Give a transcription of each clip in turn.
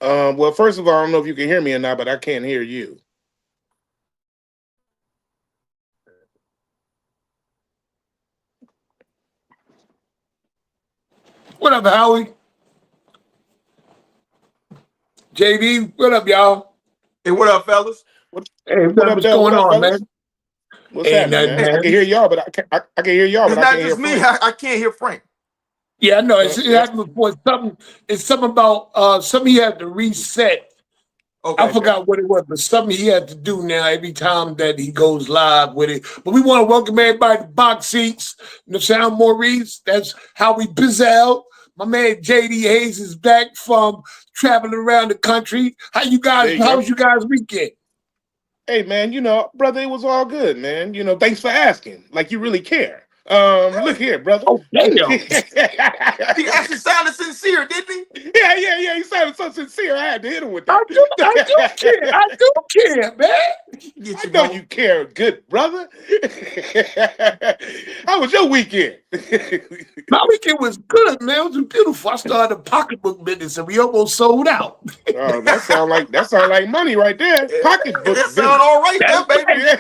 Well, first of all, I don't know if you can hear me or not, but I can't hear you. What up, Howie? JD, what up, y'all? Hey, what up, fellas? What Hey, What up, what's Dale? What going up, on, fellas? man? What's Ain't happening, nothing, man? I Hey, can man. hear y'all, but I can hear y'all, it's but I not can't hear just me. Frank. I can't hear Frank. Yeah, I know. It Yeah. happened before. It's something about something he had to reset. I Okay. forgot what it was, but something he had to do now every time that he goes live with it. But we want to welcome everybody to Box Seats. The Sound Maurice. That's how we bizzle. My man JD Hayes is back from traveling around the country. How you There guys? you How go. was you guys' weekend? Hey, man, brother, it was all good, man. Thanks for asking. Like you really care. Look Hey, here, brother. Oh, damn. he actually sounded sincere, didn't he? Yeah. He sounded so sincere. I had to hit him with I do care. I that. do care, man. Get I you, know bro. you care, good brother. How was your weekend? My weekend was good, man. It was beautiful. I started a pocketbook business and we almost sold out. Oh, that sound like money right there. Pocketbook That sound business. all right That's there, baby. right.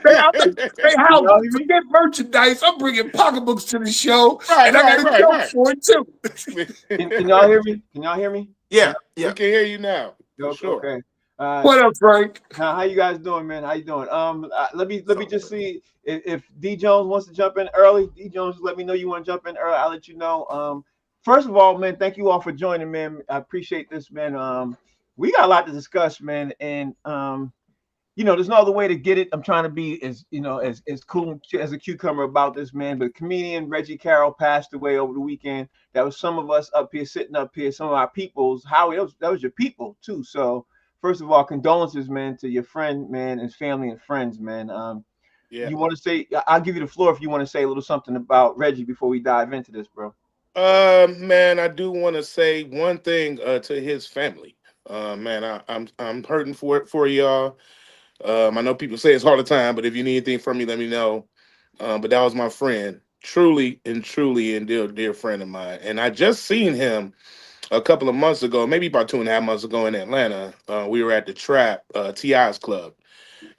Hey, hey, Can how y'all hear me? forget merchandise? I'm bringing pocketbooks to the show, Right, and I got right, a right, joke right. for it too. Can y'all hear me? Can y'all hear me? Can Yeah, We yeah. can hear you now, for sure. Okay. What up, Frank? How you guys doing, man? How you doing? Let me just see if D Jones wants to jump in early. D Jones, let me know you want to jump in early. I'll let you know. First of all, man, thank you all for joining, man. I appreciate this, man. We got a lot to discuss, man, and there's no other way to get it. I'm trying to be as cool as a cucumber about this, man. But comedian Reggie Carroll passed away over the weekend. That was some of us up here sitting up here, some of our peoples. Howie, that was your people too. So first of all, condolences, man, to your friend, man, his family and friends, man. Yeah. You want to say? I'll give you the floor if you want to say a little something about Reggie before we dive into this, bro. Man, I do want to say one thing to his family. Man, I'm hurting for y'all. I know people say it's all the time, but if you need anything from me, let me know. But that was my friend, truly and dear friend of mine, and I just seen him a couple of months ago, maybe about 2.5 months ago in Atlanta. We were at the Trap Ti's club,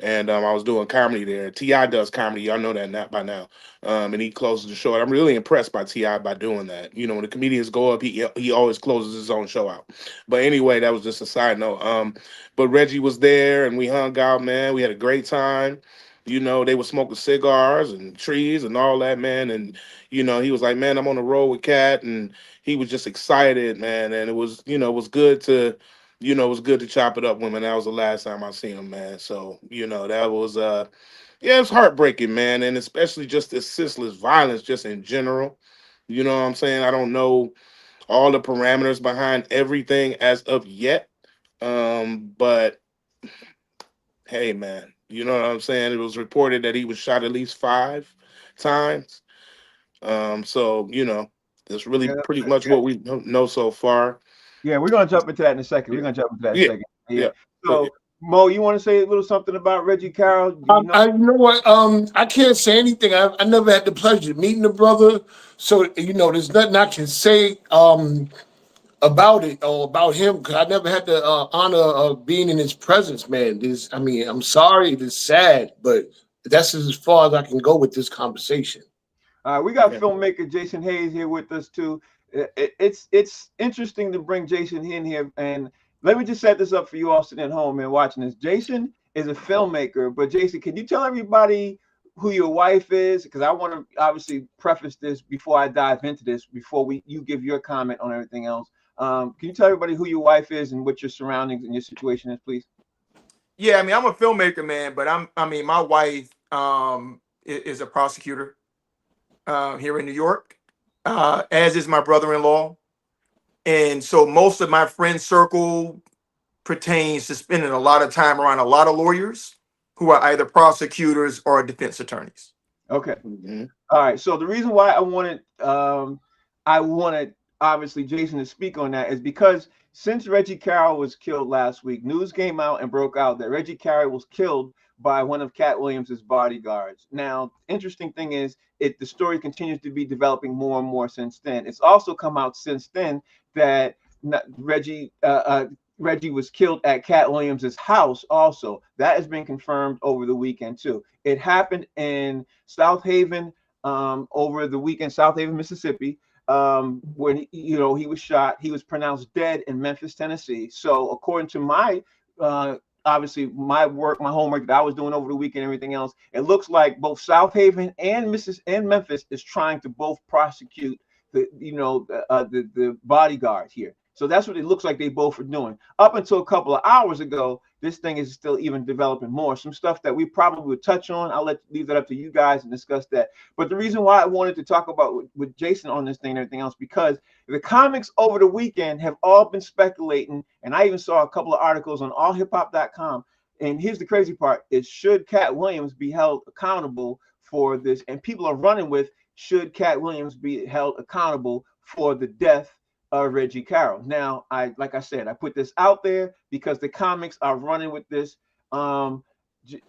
and I was doing comedy there. Ti does comedy, y'all know that not by now. And he closes the show, and I'm really impressed by Ti by doing that. When the comedians go up, he always closes his own show out. But anyway, that was just a side note. But Reggie was there, and we hung out, man. We had a great time. They were smoking cigars and trees and all that, man. And he was like, "Man, I'm on the road with Cat," and he was just excited, man. And it was good to it was good to chop it up with him. That was the last time I seen him, man. So, that was yeah, it's heartbreaking, man, and especially just this senseless violence just in general. You know what I'm saying? I don't know all the parameters behind everything as of yet. But hey, man, you know what I'm saying? It was reported that he was shot at least 5 times. So, that's really Yeah, pretty much what we know so far. yeah, we're gonna jump into that in a second. We're Yeah. gonna jump into that in a Yeah. second. Yeah. Yeah. But So Mo, you want to say a little something about Reggie Carroll? Do you know? I you know what? I can't say anything. I never had the pleasure of meeting the brother, so there's nothing I can say about it or about him because I never had the honor of being in his presence, man. I'm sorry, it is sad, but that's as far as I can go with this conversation. We got yeah. filmmaker Jason Hayes here with us too. It's interesting to bring Jason in here, and let me just set this up for you all sitting at home and watching this. Jason is a filmmaker, but Jason, can you tell everybody who your wife is? Because I want to obviously preface this before I dive into this, before you give your comment on everything else. Can you tell everybody who your wife is and what your surroundings and your situation is, please? Yeah, I mean, I'm a filmmaker, man, but my wife is a prosecutor here in New York, as is my brother-in-law. And so most of my friend circle pertains to spending a lot of time around a lot of lawyers who are either prosecutors or defense attorneys. Okay. Mhm. All right. So the reason why I wanted obviously Jason to speak on that is because since Reggie Carroll was killed last week, news came out and broke out that Reggie Carroll was killed by one of Katt Williams's bodyguards. Now, interesting thing is, the story continues to be developing more and more since then. It's also come out since then that Reggie Reggie was killed at Katt Williams's house also. That has been confirmed over the weekend too. It happened in South Haven over the weekend, South Haven, Mississippi. When he was shot, he was pronounced dead in Memphis, Tennessee. So according to my obviously my work, my homework that I was doing over the weekend, everything else, it looks like both South Haven and Memphis is trying to both prosecute the bodyguard here. So that's what it looks like they both are doing. Up until a couple of hours ago, this thing is still even developing more. Some stuff that we probably would touch on. I'll leave that up to you guys and discuss that. But the reason why I wanted to talk about with Jason on this thing and everything else, because the comics over the weekend have all been speculating, and I even saw a couple of articles on allhiphop.com. And here's the crazy part: is should Katt Williams be held accountable for this? And people are running with, should Katt Williams be held accountable for the death Reggie Carroll? Now, like I said, I put this out there because the comics are running with this. Howie,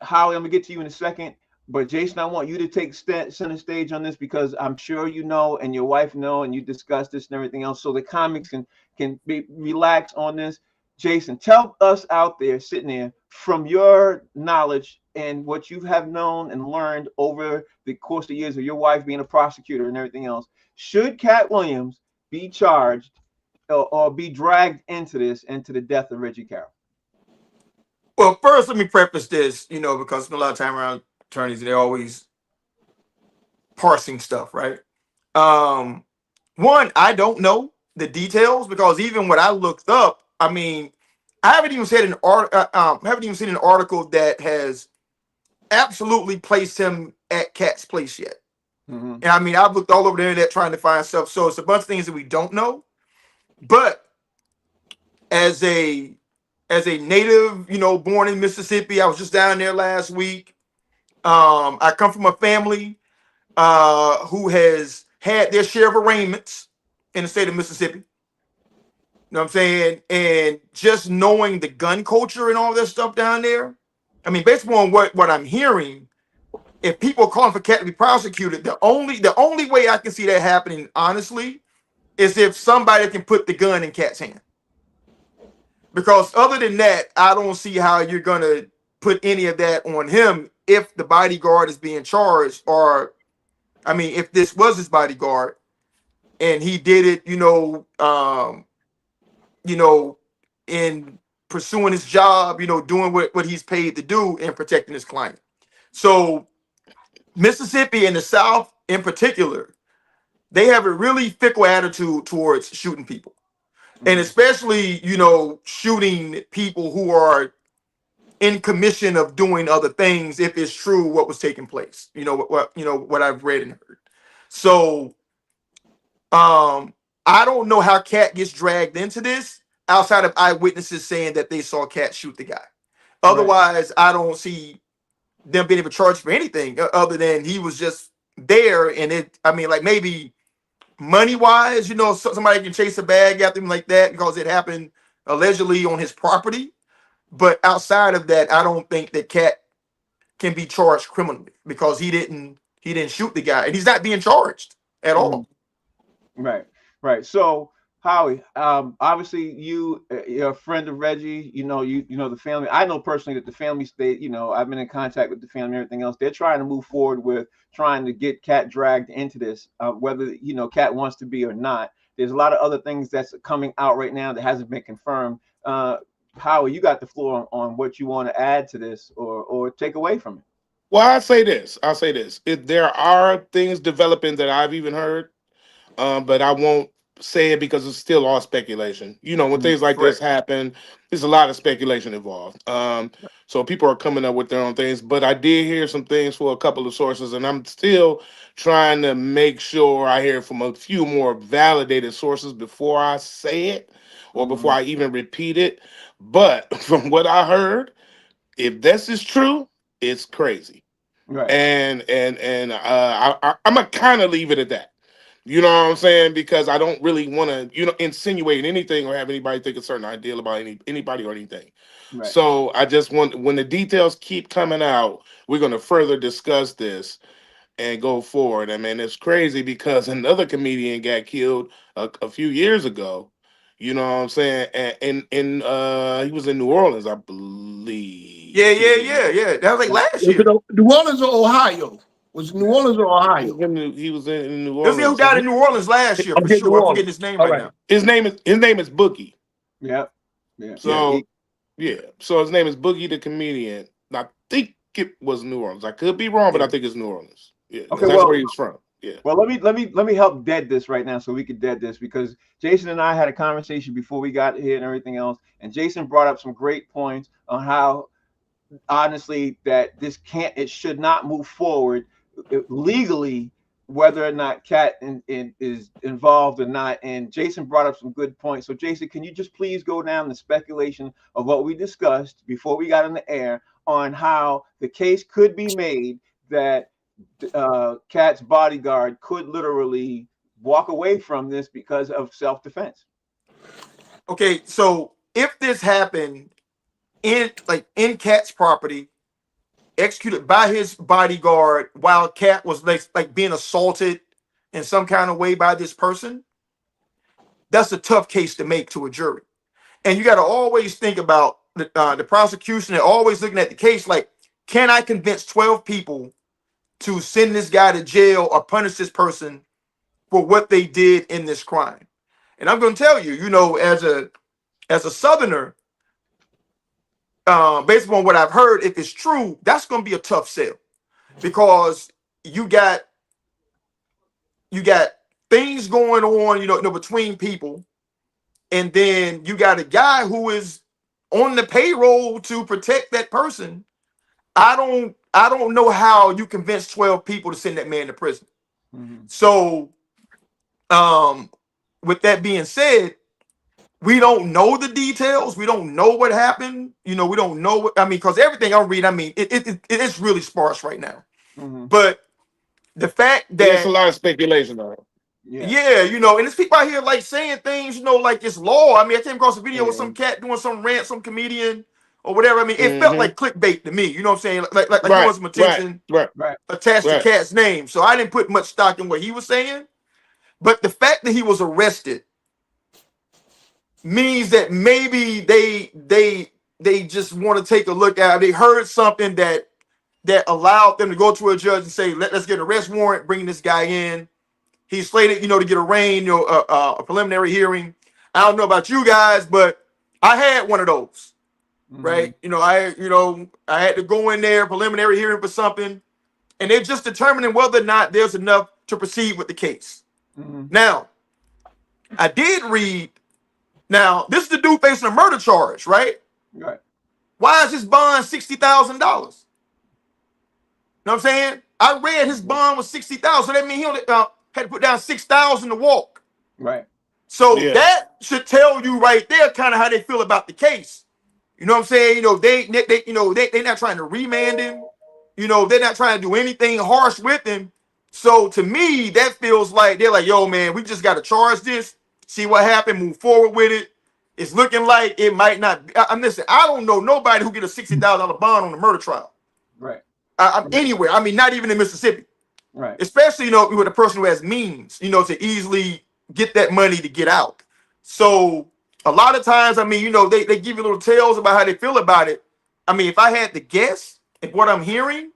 I'm gonna get to you in a second, but Jason, I want you to take center stage on this because I'm sure you know, and your wife know, and you discussed this and everything else, so the comics can be relaxed on this. Jason, tell us out there sitting there, from your knowledge and what you have known and learned over the course of years of your wife being a prosecutor and everything else, should Katt Williams be charged or be dragged into the death of Reggie Carroll? Well, first, let me preface this, because a lot of time around attorneys, they're always parsing stuff, right? One, I don't know the details because even what I looked up, I mean, I haven't even seen an article that has absolutely placed him at Katt's place yet. Mm-hmm. And I mean, I've looked all over the internet trying to find stuff. So it's a bunch of things that we don't know. But as a native, born in Mississippi, I was just down there last week. I come from a family who has had their share of arraignments in the state of Mississippi. You know what I'm saying? And just knowing the gun culture and all that stuff down there, I mean, based on what I'm hearing, if people are calling for Katt to be prosecuted, the only way I can see that happening, honestly, is if somebody can put the gun in Katt's hand. Because other than that, I don't see how you're gonna put any of that on him if the bodyguard is being charged, or I mean, if this was his bodyguard and he did it, in pursuing his job, doing what he's paid to do and protecting his client. So Mississippi and the South in particular, they have a really fickle attitude towards shooting people. And especially, shooting people who are in commission of doing other things, if it's true what was taking place, what I've read and heard. So I don't know how Katt gets dragged into this outside of eyewitnesses saying that they saw Katt shoot the guy. Otherwise, I don't see them being able to charge for anything other than he was just there. And like maybe money wise, somebody can chase a bag after him like that because it happened allegedly on his property. But outside of that, I don't think that Katt can be charged criminally because he didn't shoot the guy and he's not being charged at all. Right. So Howie, obviously you're a friend of Reggie. You know the family. I know personally that the family stayed. I've been in contact with the family and everything else. They're trying to move forward with trying to get Katt dragged into this, whether Katt wants to be or not. There's a lot of other things that's coming out right now that hasn't been confirmed. Howie, you got the floor on what you want to add to this or take away from it. Well, I'll say this. There are things developing that I've even heard, but I won't say it because it's still all speculation. When things like this happen, there's a lot of speculation involved. So people are coming up with their own things, but I did hear some things for a couple of sources, and I'm still trying to make sure I hear from a few more validated sources before I say it or before I even repeat it. But from what I heard, if this is true, it's crazy. Right. And I'm gonna kind of leave it at that. You know what I'm saying? Because I don't really want to, insinuate anything or have anybody think a certain ideal about anybody or anything. Right. So I just want, when the details keep coming out, we're going to further discuss this and go forward. I mean, it's crazy because another comedian got killed a few years ago, You know what I'm saying? And he was in New Orleans, I believe. Yeah. That was like last Was year. it New Orleans or Ohio? Was it New Orleans or Ohio? He was in New It was the who Orleans. died in New Orleans last year for Okay, New sure. I'm forgetting Orleans. his name All right right. now. His name is Boogie. Yep. Yeah. So so his name is Boogie the comedian. I think it was New Orleans. I could be wrong, but I think it's New Orleans. Yeah, Okay, that's well, where he was from. Yeah. Well, let me help dead this right now, so we could dead this, because Jason and I had a conversation before we got here and everything else, and Jason brought up some great points on how honestly that it should not move forward legally, whether or not Katt is involved or not. And Jason brought up some good points. So Jason, can you just please go down the speculation of what we discussed before we got in the air on how the case could be made that Katt's bodyguard could literally walk away from this because of self-defense? Okay, so if this happened in Katt's property, executed by his bodyguard while Katt was like being assaulted in some kind of way by this person, that's a tough case to make to a jury. And you got to always think about the prosecution and always looking at the case like, can I convince 12 people to send this guy to jail or punish this person for what they did in this crime? And I'm going to tell you, as a Southerner, based on what I've heard, if it's true, that's going to be a tough sell, because you got things going on, between people, and then you got a guy who is on the payroll to protect that person. I don't know how you convince 12 people to send that man to prison. Mm-hmm. So, with that being said, we don't know the details. We don't know what happened. We don't know what, because everything I'm reading, it's really sparse right now. Mm-hmm. But the fact that There's a lot of speculation on it. Yeah, and there's people out here like saying things, like it's law. I came across a video with some cat doing some rant, some comedian or whatever. It felt like clickbait to me. You know what I'm saying? Like you want some attention attached to Katt's name. So I didn't put much stock in what he was saying. But the fact that he was arrested means that maybe they just want to take a look at it. They heard something that allowed them to go to a judge and say, let's get an arrest warrant, bring this guy in. He's slated, to get arraigned, a preliminary hearing. I don't know about you guys, but I had one of those, right? I had to go in there, preliminary hearing for something, and they're just determining whether or not there's enough to proceed with the case. Mm-hmm. Now, I did read. Now, this is the dude facing a murder charge, right? Right. Why is his bond $60,000? You know what I'm saying? I read his bond was $60,000, so that means he only had to put down $6,000 to walk. Right. So that should tell you right there kind of how they feel about the case. You know what I'm saying? They're not trying to remand him. They're not trying to do anything harsh with him. So to me, that feels like they're like, yo, man, we just got to charge this, see what happened, move forward with it. It's looking like it might not be. Listen, I don't know nobody who get a $60,000 bond on a murder trial. Right. Anywhere. Not even in Mississippi. Right. Especially, with a person who has means, to easily get that money to get out. So a lot of times, they give you little tales about how they feel about it. If I had to guess, if what I'm hearing,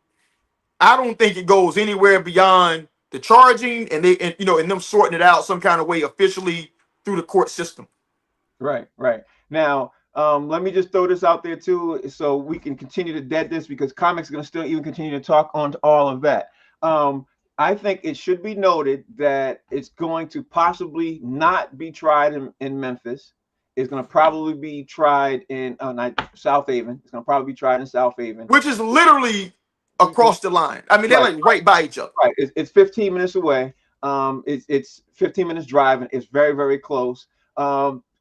I don't think it goes anywhere beyond the charging and them sorting it out some kind of way officially through the court system. Right. Now, let me just throw this out there too, so we can continue to dead this, because comics are going to still even continue to talk on to all of that. I think it should be noted that it's going to possibly not be tried in Memphis. It's going to probably be tried in South Haven. It's going to probably be tried in South Haven, which is literally across the line. They're like right by each other. Right. It's 15 minutes away. It's 15 minutes driving. It's very, very close.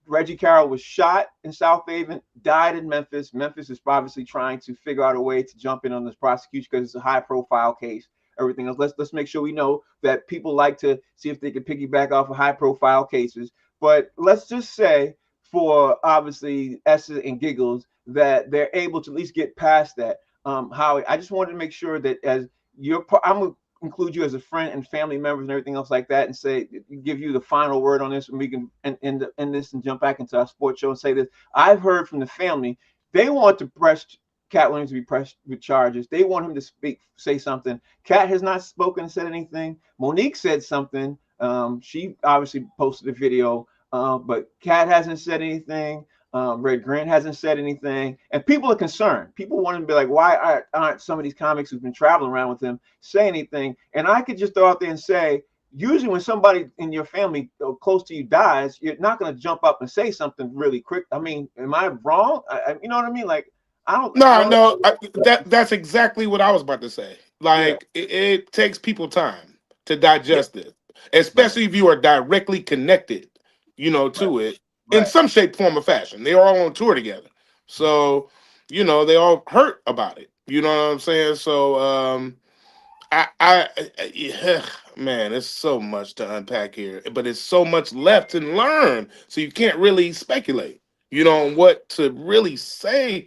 Reggie Carroll was shot in South Haven, died in Memphis. Memphis is obviously trying to figure out a way to jump in on this prosecution because it's a high-profile case. Everything else, let's make sure we know that people like to see if they can piggyback off of high-profile cases. But let's just say, for obviously S's and giggles, that they're able to at least get past that. Howie, I just wanted to make sure that as I'm include you as a friend and family members and everything else like that, and say, give you the final word on this, and we can end this and jump back into our sports show and say this. I've heard from the family, they want to press Katt Williams to be pressed with charges. They want him to say something. Katt has not spoken, said anything. Monique said something. She obviously posted a video, but Katt hasn't said anything. Red Grant hasn't said anything, and people are concerned. People want to be like, why aren't some of these comics who've been traveling around with him say anything? And I could just throw out there and say, usually when somebody in your family close to you dies, you're not going to jump up and say something really quick. I mean, am I wrong? You know what I mean? Like, That's exactly what I was about to say. Like, it takes people time to digest it, especially if you are directly connected, to it in some shape, form, or fashion. They are all on tour together, so they all hurt about it. You know what I'm saying? So, man, there's so much to unpack here, but it's so much left to learn. So you can't really speculate, on what to really say.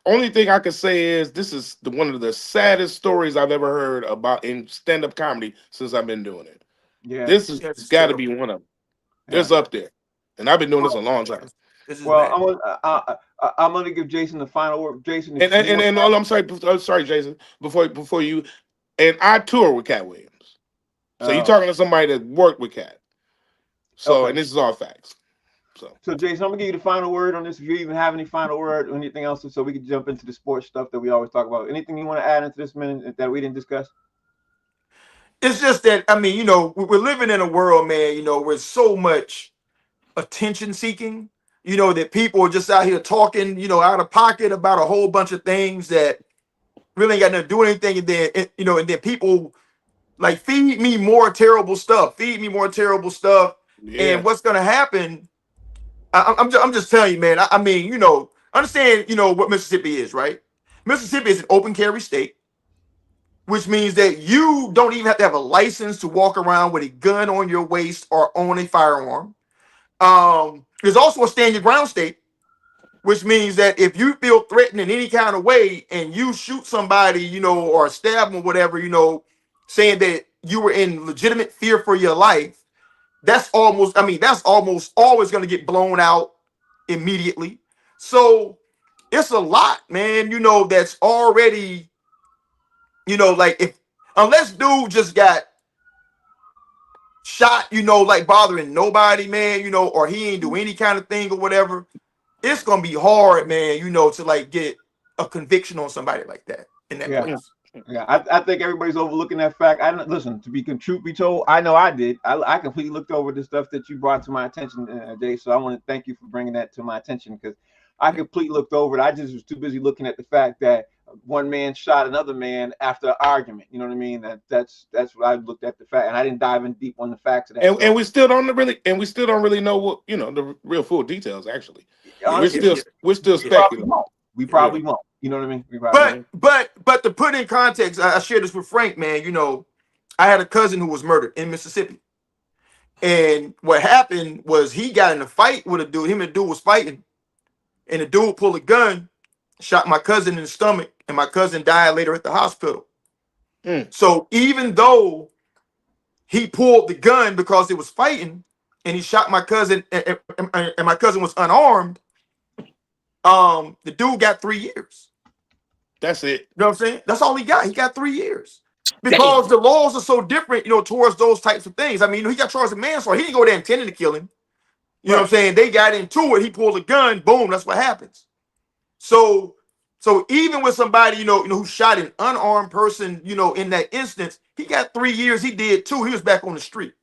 Only thing I could say is this is one of the saddest stories I've ever heard about in stand-up comedy since I've been doing it. Yeah, this has got to be one of them. It's up there, and I've been doing this a long time. Well, I'm gonna give Jason the final word. Jason, I'm sorry, Jason. Before you, and I tour with Katt Williams, so you're talking to somebody that worked with Katt. So, and this is all facts. So Jason, I'm gonna give you the final word on this. If you even have any final word or anything else, so we can jump into the sports stuff that we always talk about. Anything you want to add into this minute that we didn't discuss? It's just that, I mean, we're living in a world, man, with so much attention seeking, that people are just out here talking, out of pocket about a whole bunch of things that really ain't got nothing to do with anything. And then, and then people like feed me more terrible stuff. Yeah. And what's going to happen? I'm just telling you, man. I mean, understand, what Mississippi is, right? Mississippi is an open carry state, which means that you don't even have to have a license to walk around with a gun on your waist or own a firearm. There's also a stand your ground state, which means that if you feel threatened in any kind of way and you shoot somebody, or stab them or whatever, saying that you were in legitimate fear for your life, that's almost always going to get blown out immediately. So it's a lot, man, that's already, like unless dude just got shot, like bothering nobody, man, or he ain't do any kind of thing or whatever, it's going to be hard, man, to like get a conviction on somebody like that in that place. Yeah, I think everybody's overlooking that fact. Listen, truth be told, I know I did. I completely looked over the stuff that you brought to my attention, Jay. So I want to thank you for bringing that to my attention, because I completely looked over it. I just was too busy looking at the fact that one man shot another man after an argument. You know what I mean? That's what I looked at the fact, and I didn't dive in deep on the facts of that. And we still don't really know what the real full details. Actually, we're still speculating. We probably won't. You know what I mean? But to put in context, I shared this with Frank, man. I had a cousin who was murdered in Mississippi, and what happened was he got in a fight with a dude. Him and the dude was fighting, and the dude pulled a gun, shot my cousin in the stomach, and my cousin died later at the hospital. So even though he pulled the gun because it was fighting, and he shot my cousin, and my cousin was unarmed, the dude got 3 years. That's it. You know what I'm saying? That's all he got. He got 3 years. Because the laws are so different, towards those types of things. I mean, he got charged with manslaughter. He didn't go there intending to kill him. You know what I'm saying? They got into it. He pulled a gun. Boom. That's what happens. So even with somebody, who shot an unarmed person, in that instance, he got 3 years. He did too. He was back on the street.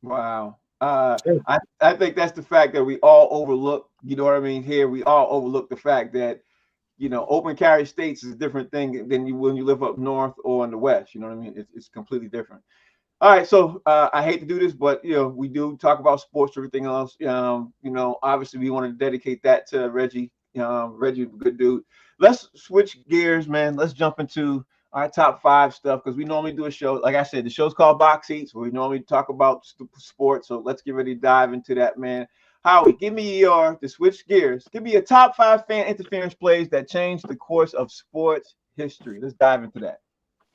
Wow. I think that's the fact that we all overlook. You know what I mean? Here we all overlook the fact that open carry states is a different thing than when you live up north or in the west. You know what I mean? It's completely different. All right, so I hate to do this, but we do talk about sports, everything else. Obviously we want to dedicate that to Reggie. Reggie, good dude. Let's switch gears, man. Let's jump into our top 5 stuff, because we normally do a show. Like I said, the show's called Box Seats, where we normally talk about sports. So let's get ready to dive into that, man. Howie, give me to switch gears, give me your top 5 fan interference plays that changed the course of sports history. Let's dive into that.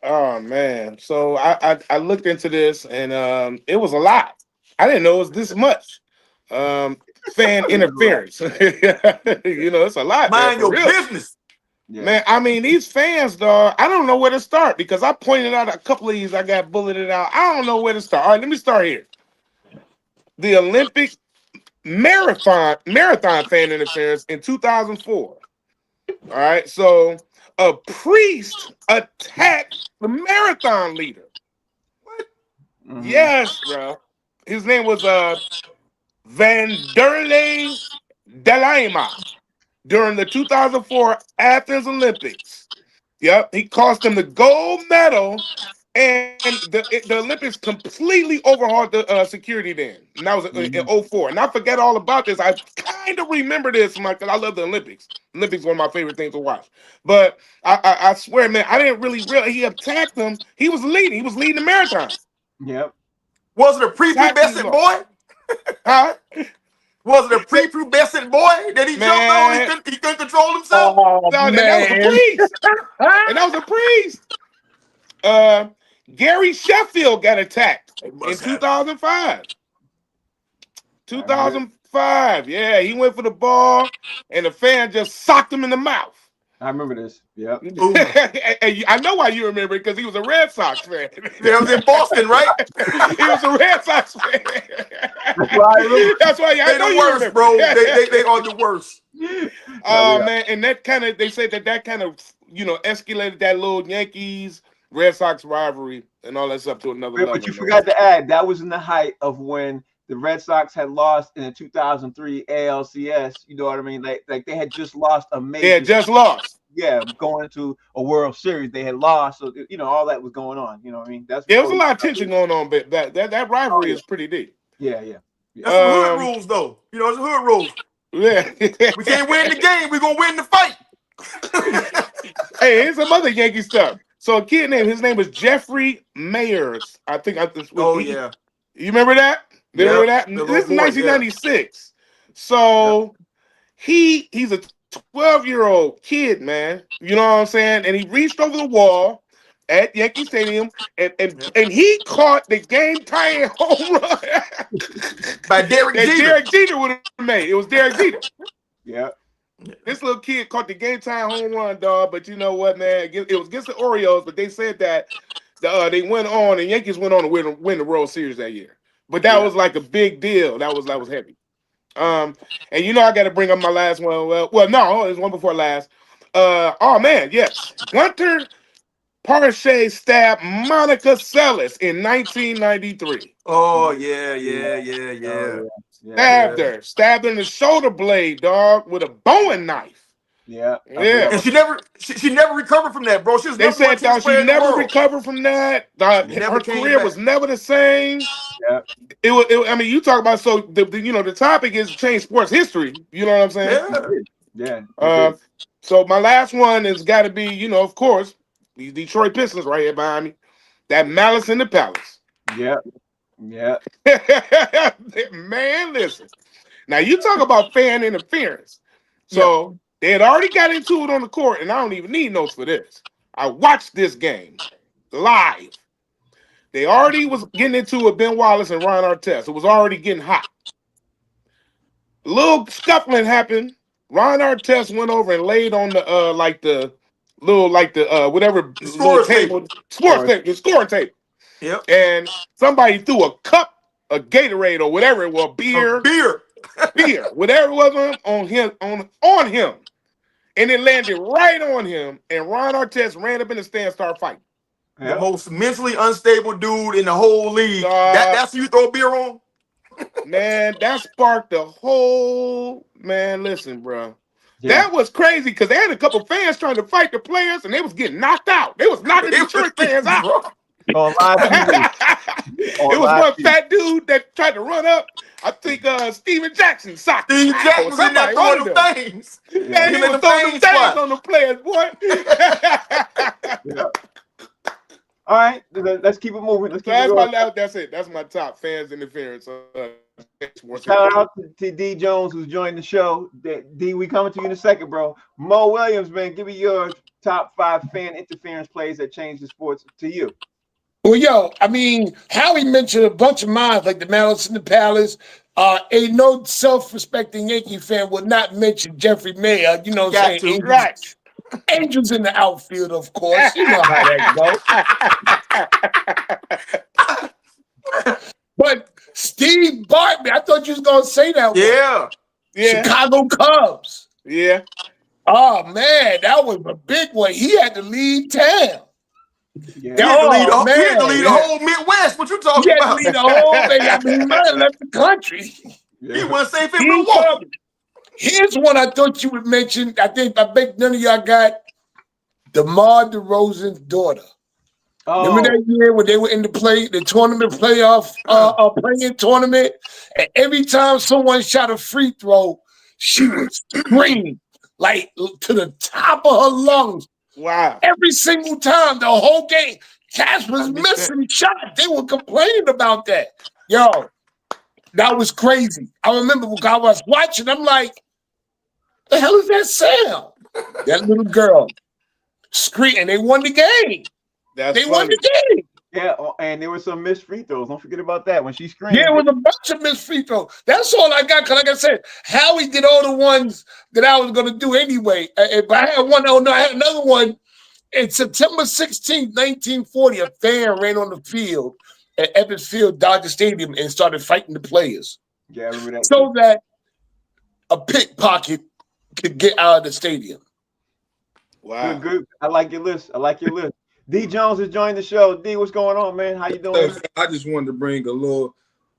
Oh man. So I looked into this and it was a lot. I didn't know it was this much. Fan interference. It's a lot, man, Mind for your real. business. Yeah. Man, I mean, these fans, dog, I don't know where to start because I pointed out a couple of these I got bulleted out. I don't know where to start. All right, let me start here. The Olympic marathon fan interference in 2004. All right, so a priest attacked the marathon leader. Mhm. Yes, bro. His name was Vanderlei Delaima during the 2004 Athens Olympics. Yep, he cost them the gold medal, and the Olympics completely overhauled the security then. And that was in Mhm. '04. And I forget all about this. I kind of remember this, because I love the Olympics. Olympics one of my favorite things to watch. But I swear, man, I didn't really realize he attacked them. He was leading. He was leading the marathon. Yep. Was it a Attacked him, prepubescent boy? huh? Was it a prepubescent boy that he jumped on? He Man, couldn't control himself. Oh no, and that was a man. priest. And that was a priest. Gary Sheffield got attacked He in must have. 2005. I remember. 2005. Yeah, he went for the ball, and the fan just socked him in the mouth. I remember this. Yep. Ooh. And I know why you remember it, because he was a Red Sox fan. That was in Boston, right? He was a Red Sox fan. That's why I remember. That's why I They know the you worst, remember. bro. They are the worst. Oh Yeah. man, and that kind of, they said that kind of escalated that little Yankees Red Sox rivalry and all that stuff to another But level, you man. forgot to add that was in the height of when the Red Sox had lost in the 2003 ALCS. You know what I mean? Like they had just lost a They had major. just lost. Yeah, going into a World Series, they had lost. So all that was going on. You know what I mean? That's There was before. a lot of tension going on, but that Oh rivalry yeah, is pretty deep. yeah, yeah, yeah. That's some hood Um, rules, though. It's hood rules. yeah. We can't win the game. We're gonna win the fight. Hey, here's some other Yankee stuff. So a kid named, his name was Jeffrey Mayers. I think this was Oh he. yeah. You remember that? You remember Yep. that? The This little is boy. Yeah. 1996. Yep. So he's a 12-year-old kid, man. You know what I'm saying? And he reached over the wall at Yankee Stadium, and Yep. he caught the game tying home run By Derek that Jeter. Derek Jeter would have made. It was Derek Jeter. Yeah. This little kid caught the game time home run, dog. But you know what, man? It was against the Orioles, but they said that they went on, and Yankees went on to win the World Series that year. But that Yeah. was like a big deal. That was heavy. Um, and I got to bring up my last one. Well, no, there's one before last. Oh man, yes, Gunter Pache stabbed Monica Seles in 1993. Oh yeah, Yeah. yeah, yeah, Oh yeah, yeah. Yeah. yeah. Stabbed her in the shoulder blade, dog, with a Bowie knife. Yeah. I forgot Yeah. And about. she never recovered from that, bro. She was They number one said tennis that she player in the never world. recovered from that. She never Her came career was back. never the same. Yeah. I mean, you talk about, so the topic is change sports history. You know what I'm saying? It Yeah. did. Yeah. It Uh, did. so my last one has got to be, of course, these Detroit Pistons right here behind me. That Malice in the Palace. Yeah. Yeah. Man, listen. Now you talk about fan interference. Yeah. So they had already got into it on the court, and I don't even need notes for this. I watched this game live. They already was getting into it, Ben Wallace and Ron Artest. It was already getting hot. A little scuffling happened. Ron Artest went over and laid on the whatever The little scorer's table. table, sports Or table, the scoring table. Yep. And somebody threw a cup, a Gatorade or whatever it was, A beer. whatever it was on him. And it landed right on him. And Ron Artest ran up in the stand and started fighting. The yeah. most mentally unstable dude in the whole league. Uh, That's who you throw beer on? Man, that sparked the whole, man, listen, bro. Yeah. That was crazy because they had a couple fans trying to fight the players and they was getting knocked out. They was knocking It Detroit was fans out. drunk. On live TV. It On was live one TV. fat dude that tried to run up. I think Steven Jackson socked him. Steve Jackson was in there Somebody, one throwing of them them. things. Man, He he let was the throwing them things things fly. on the players, boy. Yeah. All right. Let's keep it moving. Let's So keep it that's going. that's it. That's my top fans interference. Shout out to D Jones who's joined the show. D, we coming to you in a second, bro. Mo Williams, man, give me yours. top 5 fan interference plays that changed the sports to you? Well, yo, I mean, Howie mentioned a bunch of mine, like the Malice in the Palace. Ain't no self-respecting Yankee fan would not mention Jeffrey Mayer. You know what I'm Got saying? to. Right. Angels in the outfield, of course. You know how that go. But Steve Bartman, I thought you was gonna say that one. Yeah. Yeah. Chicago Cubs. Yeah. Oh man, that was a big one. He had to leave town. Yeah. He had to lead, Oh, he had to man. lead the whole Midwest. What you He talking had to about? leave the whole thing. I mean, he might have left the country. He wasn't safe in He Milwaukee. coming. Here's one I thought you would mention. I bet none of y'all got DeMar DeRozan's daughter. Oh, Remember that year when they were in the tournament playoff, playing tournament, and every time someone shot a free throw, she would scream like to the top of her lungs. Wow. Every single time, the whole game, Cash was missing shots. They were complaining about that. Yo, that was crazy. I remember when I was watching, I'm like, the hell is that sound? That little girl screaming, and they won the game. That's They won funny. the game. yeah, and there were some missed free throws. Don't forget about that when she screamed. Yeah, it was a bunch of missed free throws. That's all I got. Cause like I said, Howie did all the ones that I was gonna do anyway. If I had one, oh no, I had another one. In September 16th, 1940, a fan ran on the field at Ebbets Field, Dodger Stadium, and started fighting the players Yeah, I remember that. so that a pickpocket could get out of the stadium. Wow. Good. I like your list. D Jones has joined the show. D, what's going on, man? How you doing? I just wanted to bring a little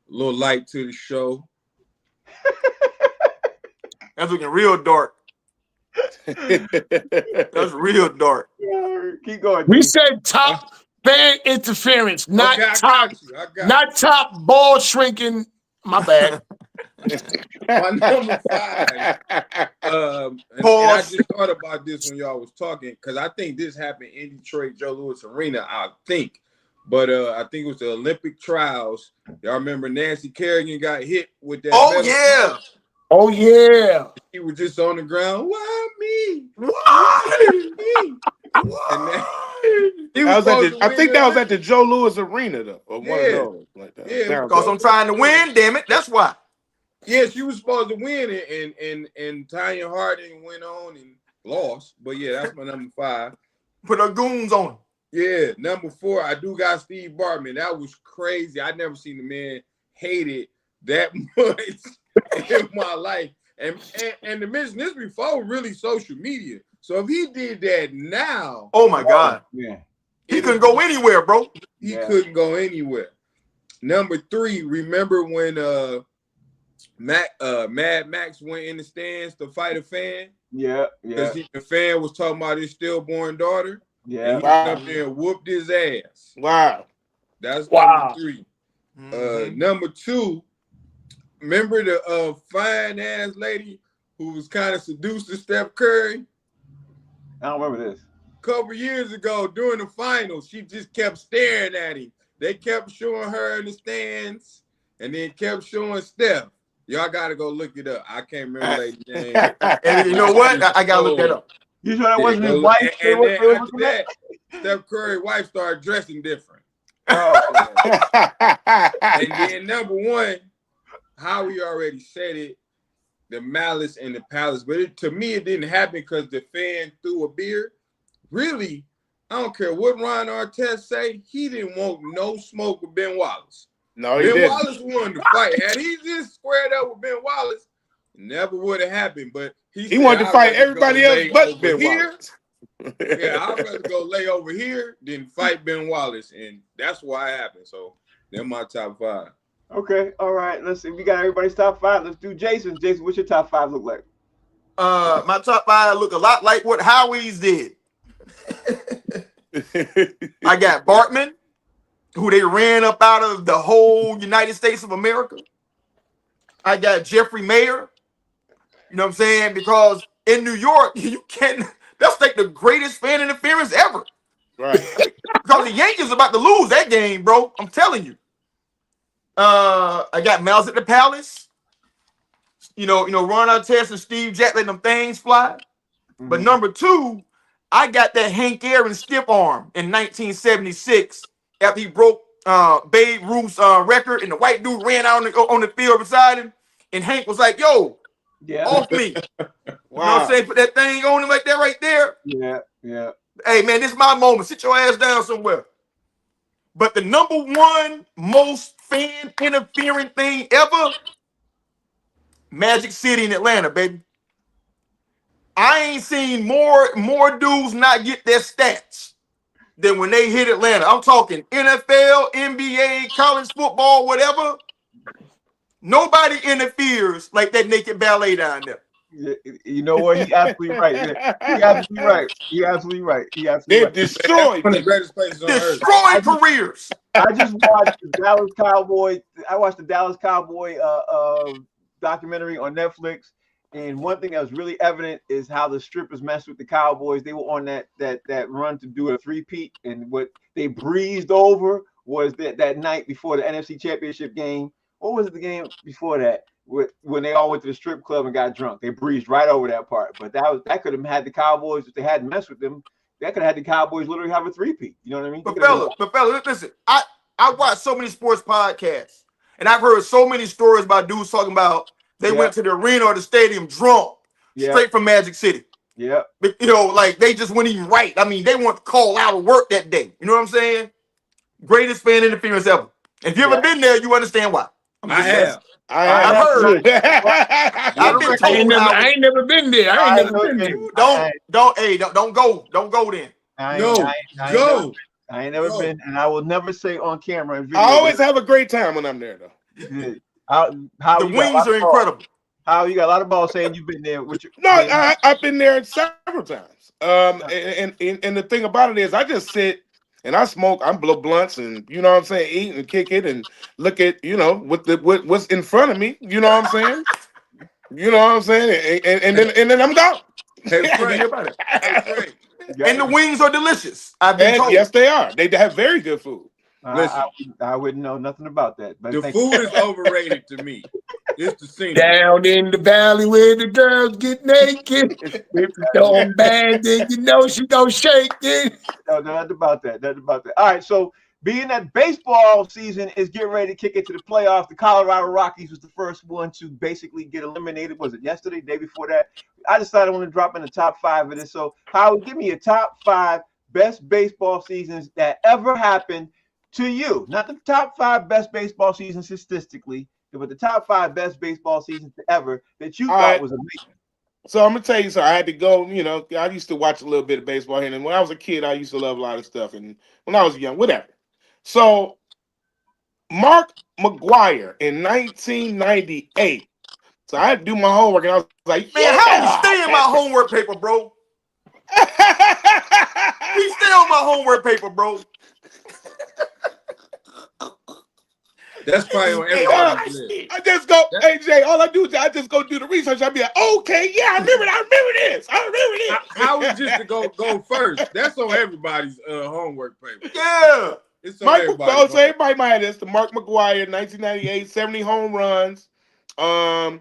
light to the show. That's looking real dark. That's real dark. Yeah, keep going. We D. said top fan interference, not Okay, I top, got you. I got not top ball shrinking. My bad. my number 5. And I Pause. just thought about this when y'all was talking because I think this happened in Detroit, Joe Louis Arena. I think, but I think it was the Olympic trials. Y'all remember Nancy Kerrigan got hit with that? Oh, metal yeah. punch? Oh yeah. He was just on the ground. Why me? Why? Me? And then, he I supposed to think win that was the at the Joe Louis Arena though, or one of Yeah. those. Like that. Yeah, Sounds Because like- I'm trying to win, damn it. That's why. Yeah, she was supposed to win it, and Tanya Harding went on and lost. But yeah, that's my number 5. Put her goons on. Yeah, number 4, I do got Steve Bartman. That was crazy. I never seen the man hated that much in my life. And to mention this before really social media. So if he did that now, Oh my God. Yeah. He couldn't go anywhere, bro. he Yeah. couldn't go anywhere. Number 3, remember when Mad Max went in the stands to fight a fan? Yeah. Because the fan was talking about his stillborn daughter. Yeah. And he went up there and whooped his ass. Wow. That's Wow. number 3. Mhm. Number 2, remember the fine ass lady who was kind of seduced to Steph Curry? I don't remember this. A couple years ago during the finals, she just kept staring at him. They kept showing her in the stands and then kept showing Steph. Y'all got to go look it up. I can't remember the lady's name. And you know what? I gotta look that up. You sure that wasn't Yeah, his go wife? look- They And were- then they were after looking at? that, Steph Curry's wife started dressing different. Oh, And then number 1, Howie already said it, the Malice in the Palace. But to me, it didn't happen because the fan threw a beer. Really, I don't care what Ron Artest say, he didn't want no smoke with Ben Wallace. No, he Ben didn't. Wallace wanted to fight. Had he just squared up with Ben Wallace, it never would have happened. But He said, wanted to "I'd fight rather everybody go else lay but over Ben here." Wallace. Yeah, I'd rather go lay over here than fight Ben Wallace. And that's why it happened. So they're my top 5. okay. All right. Let's see. We got everybody's top 5. Let's do Jason's. Jason, what's your top 5 look like? My top 5 look a lot like what Howie's did. I got Bartman, who they ran up out of the whole United States of America. I got Jeffrey Mayer. You know what I'm saying? Because in New York, you can't. That's like the greatest fan interference ever. Right. Because the Yankees about to lose that game, bro. I'm telling you. I got Malice at the Palace. You know, Ron Artest and Steve Jack letting them things fly. But number 2, I got that Hank Aaron stiff arm in 1976 after he broke Babe Ruth's record, and the white dude ran out on the field beside him, and Hank was like, "Yo, Yeah, off me." You know what I'm Wow. saying? Put that thing on him like that right there. yeah. Hey, man, this is my moment. Sit your ass down somewhere. But the number one most fan interfering thing ever, Magic City in Atlanta, baby. I ain't seen more dudes not get their stats than when they hit Atlanta. I'm talking NFL, NBA, college football, whatever. Nobody interferes like that naked ballet down there. You know what? He absolutely right. Yeah, he absolutely right. He absolutely right. He absolutely They right. destroyed One of the me. greatest places on earth. Destroying careers. I just watched the Dallas Cowboy. I watched the Dallas Cowboy documentary on Netflix, and one thing that was really evident is how the strippers messed with the Cowboys. They were on that run to do a three-peat, and what they breezed over was that night before the NFC Championship game. What was it, the game before that? When they all went to the strip club and got drunk, they breezed right over that part. But that could have had the Cowboys, if they hadn't messed with them, that could have had the Cowboys literally have a three-peat. You know what I mean? But fellas, listen, I watch so many sports podcasts, and I've heard so many stories about dudes talking about they went to the arena or the stadium drunk, straight from Magic City. Yeah. You know, like they just weren't even right. I mean, they want to call out of work that day. You know what I'm saying? Greatest fan interference ever. If you ever been there, you understand why. I have. I've heard. I've been told I ain't never been there. I ain't never been there. Don't go then. Go. I ain't never been, and I will never say on camera. I always have a great time when I'm there, though. The wings are incredible. How you got a lot of balls saying you've been there? I've been there several times. And the thing about it is, I just sit and I smoke. I blow blunts, and you know what I'm saying, eat and kick it, and look at what's in front of me. You know what I'm saying? You know what I'm saying? And then I'm gone. And the wings are delicious. I've been told. Yes, they are. They have very good food. I wouldn't know nothing about that. But the food is overrated to me. It's the scene. Down in the valley where the girls get naked. If it's going bad, then you know she gonna shake it. No, nothing about that. Nothing about that. All right, so being that baseball season is getting ready to kick into the playoffs, the Colorado Rockies was the first one to basically get eliminated. Was it yesterday, day before that? I decided I want to drop in the top 5 of this. So, Howard, give me a top 5 best baseball seasons that ever happened to you. Not the top 5 best baseball seasons statistically, but the top 5 best baseball seasons ever that you thought was amazing. So I'm gonna tell you, so I had to go. You know, I used to watch a little bit of baseball here, and when I was a kid, I used to love a lot of stuff, and when I was young, whatever. So Mark McGwire in 1998. So I had to do my homework, and I was like, man, how do you stay in my homework paper, bro? We stay on my homework paper, bro. That's probably on everybody's list. I just go, AJ, all I do is I just go do the research. I'll be like, okay, yeah, I remember this. How is just to go first? That's on everybody's homework paper. Yeah. It's on everybody's. So everybody might have this. The Mark McGwire, 1998, 70 home runs. I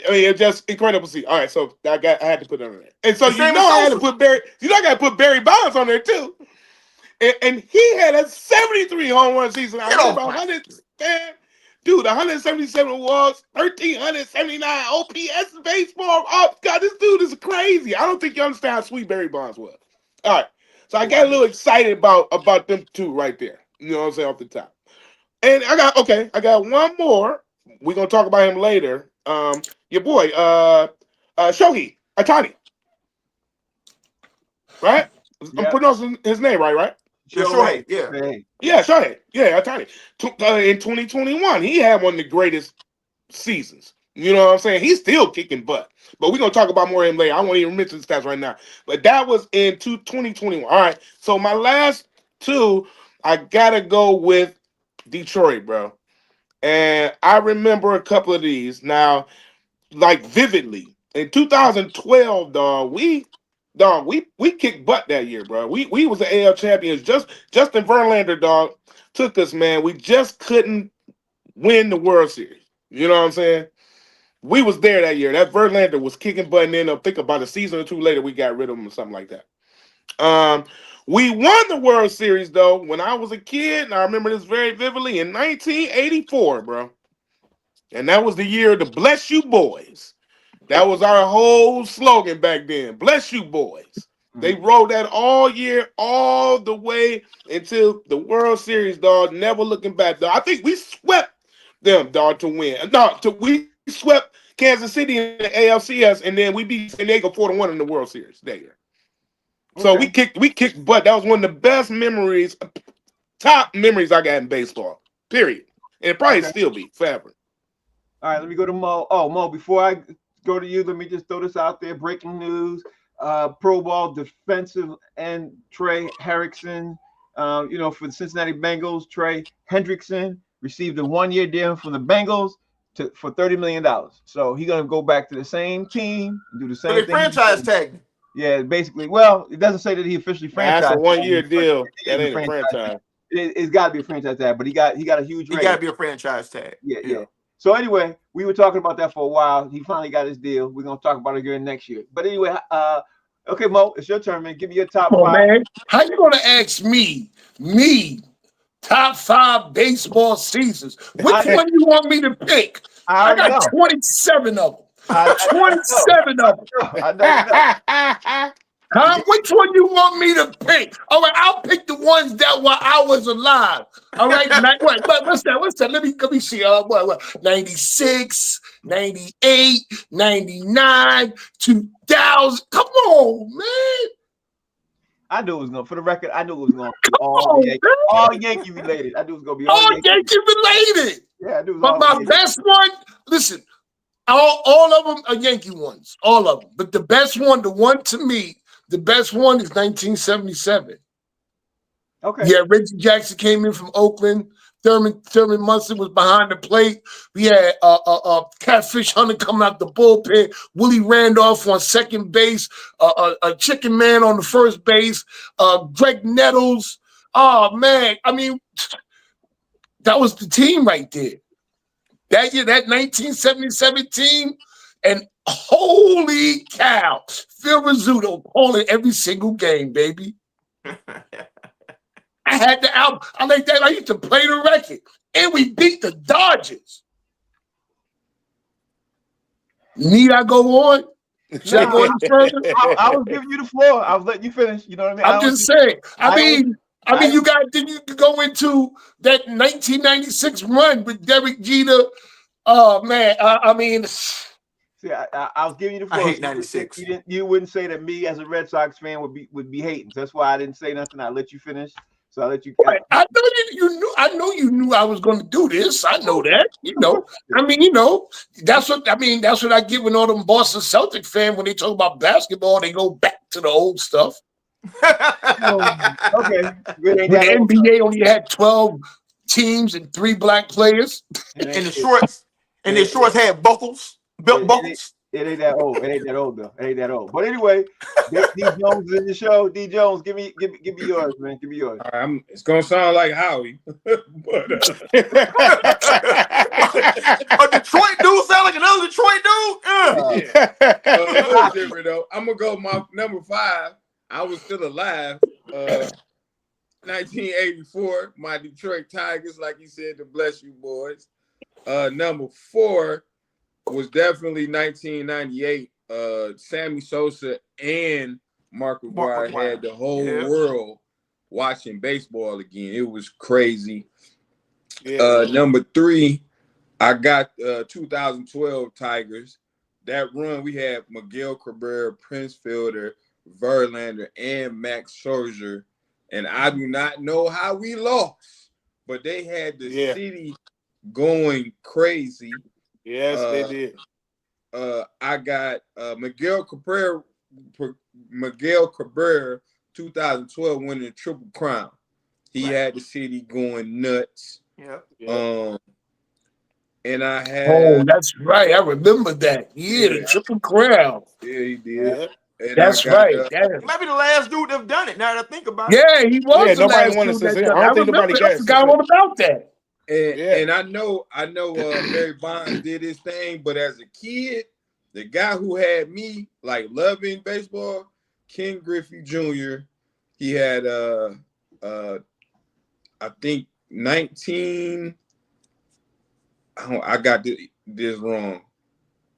mean, it's just incredible to see. All right, so I had to put it on there. And so I had to put Barry. I got to put Barry Bonds on there too. And he had a 73 home run season. I remember 177 walks, 1,379 OPS baseball. Oh God, this dude is crazy. I don't think you understand how sweet Barry Bonds was. All right, so I got a little excited about them two right there. You know what I'm saying, off the top. And I got one more. We're gonna talk about him later. Your boy, Shohei Ohtani. Right? Yep. I'm pronouncing his name right? Shohei, Shohei. Yeah, Ohtani. In 2021, he had one of the greatest seasons. You know what I'm saying? He's still kicking butt. But we're going to talk about more of him later. I won't even mention the stats right now. But that was in 2021. All right. So my last two, I got to go with Detroit, bro. And I remember a couple of these now, like vividly. In 2012, we kicked butt that year, bro. We was the AL champions. Justin Verlander, dog, took us, man. We just couldn't win the World Series. You know what I'm saying? We was there that year. That Verlander was kicking butt, and then think about a season or two later, we got rid of him or something like that. We won the World Series though when I was a kid, and I remember this very vividly in 1984, bro. And that was the year of the Bless You Boys. That was our whole slogan back then. Bless you, boys. They rode that all year, all the way until the World Series, dog. Never looking back, dog. I think we swept them, dog, to win. No, we swept Kansas City in the ALCS, and then we beat San Diego 4-1 in the World Series that year. So we kicked butt. That was one of the best memories, top memories I got in baseball. Period. And it probably still be forever. All right, let me go to Mo. Oh, Mo, before I go to you, let me just throw this out there. Breaking news. Pro Bowl defensive end Trey Hendrickson, for the Cincinnati Bengals. Trey Hendrickson received a 1-year deal from the Bengals for $30 million. So he's gonna go back to the same team and do the same thing. Franchise tag. Yeah, basically. Well, it doesn't say that he officially franchised. That's a 1-year deal. That ain't a franchise. It's got to be a franchise tag, but he got a huge. He got to be a franchise tag. Yeah. So anyway, we were talking about that for a while. He finally got his deal. We're gonna talk about it again next year. But anyway, okay, Mo, it's your turn, man. Give me your top 5. Man. How you gonna ask me top 5 baseball seasons? Which one you want me to pick? I got 27 of them. 27 of them. Huh? Which one you want me to pick? All right, I'll pick the ones that while I was alive. All right, what's that? Let me see. What? 96, 98, 99, 2000. Come on, man. I knew it was going. For the record, I knew it was going to be all Yankee related. I knew it was going to be all Yankee related. Yeah, I knew it was but my Yankee. best one. Listen, all of them are Yankee ones. All of them. But the best one, the one to me. The best one is 1977. Okay. Yeah, Reggie Jackson came in from Oakland. Thurman Munson was behind the plate. We had Catfish Hunter coming out the bullpen. Willie Randolph on second base. A Chicken Man on the first base. Greg Nettles. Oh man, I mean, that was the team right there. That year, that 1977 team, and holy cow, Phil Rizzuto calling every single game, baby. I had the album. I like that. I used to play the record. And we beat the Dodgers. Need I go on? Should I go any further? I was giving you the floor. I was letting you finish. You know what I mean? I'm just saying. I mean, you guys didn't go into that 1996 run with Derek Jeter. Oh man, I mean. See, I was giving you the floor. I hate 96. You wouldn't say that me as a Red Sox fan would be hating. So that's why I didn't say nothing. I let you finish. So I let you. Right. I know you knew. I know you knew I was going to do this. I know that. I mean, that's what I get when all them Boston Celtic fans, when they talk about basketball, they go back to the old stuff. Okay. When the NBA only had 12 teams and 3 black players, and the shorts, their shorts had buckles. Built buckles. It ain't that old. It ain't that old though. It ain't that old. But anyway, D Jones is in the show. D Jones, give me yours, man. Give me yours. It's gonna sound like Howie, but a Detroit dude sound like another Detroit dude. It was different though. I'm gonna go my number 5. I was still alive. 1984, my Detroit Tigers, like you said, to bless you boys. Number 4 was definitely 1998. Sammy Sosa and Mark McGwire had the whole world watching baseball again. It was crazy. Yeah. Number 3, I got 2012 Tigers. That run, we had Miguel Cabrera, Prince Fielder, Verlander, and Max Scherzer. And I do not know how we lost, but they had the city going crazy. Yes, they did. I got Miguel Cabrera, 2012 winning the Triple Crown. He had the city going nuts. Yeah. And I had. Oh, that's right. I remember that. Yeah, the Triple Crown. Yeah, he did. And that's right. He might be the last dude that's done it. Now that I think about it. Yeah, he was. Yeah, the nobody last wanted dude to. I don't think nobody got it. I forgot all about that. And I know Barry Bonds did his thing, but as a kid, the guy who had me like loving baseball, Ken Griffey Jr., he had I think 19. I got this wrong.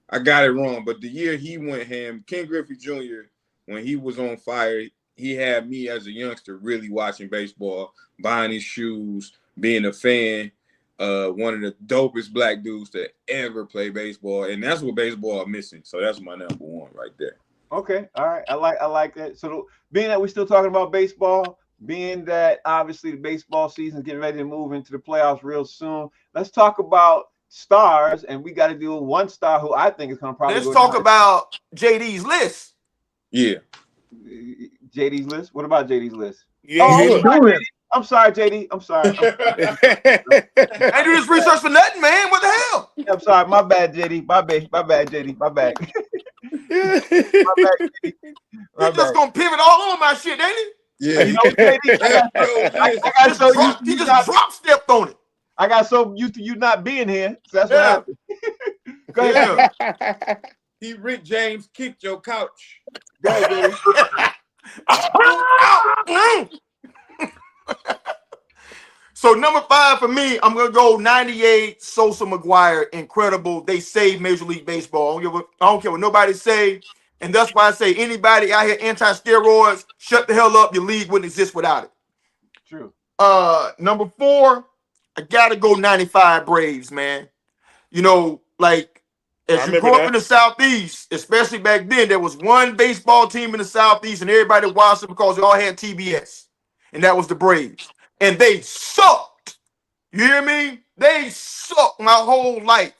I got it wrong, but the year he went ham, Ken Griffey Jr., when he was on fire, he had me as a youngster really watching baseball, buying his shoes, being a fan. One of the dopest black dudes to ever play baseball, and that's what baseball is missing. So that's my number one right there. Okay, all right, I like that. So being that we're still talking about baseball, being that obviously the baseball season is getting ready to move into the playoffs real soon, let's talk about stars, and we got to do one star who I think is going to probably. Let's talk about JD's list. Yeah, JD's list. What about JD's list? Yeah, I'm sorry, JD. I'm sorry. I do this research for nothing, man. What the hell? I'm sorry. My bad, JD. My bad, JD. My bad. My bad, JD. You're just gonna pivot all on my shit, ain't he? yeah. You know, JD, I got so used to he you just not, drop stepped on it. I got so used to you not being here. So that's what happened. Go ahead. Yeah. He Rick James kicked your couch. Go ahead, JD. So number 5 for me, I'm gonna go 98 Sosa McGuire. Incredible. They saved Major League Baseball. I don't care what nobody say. And that's why I say anybody out here anti-steroids, shut the hell up. Your league wouldn't exist without it. True. Number 4, I gotta go 95 Braves, man. You know, like as you grew up in the Southeast, especially back then, there was one baseball team in the Southeast, and everybody watched it because they all had TBS, and that was the Braves. And they sucked. You hear me? They sucked my whole life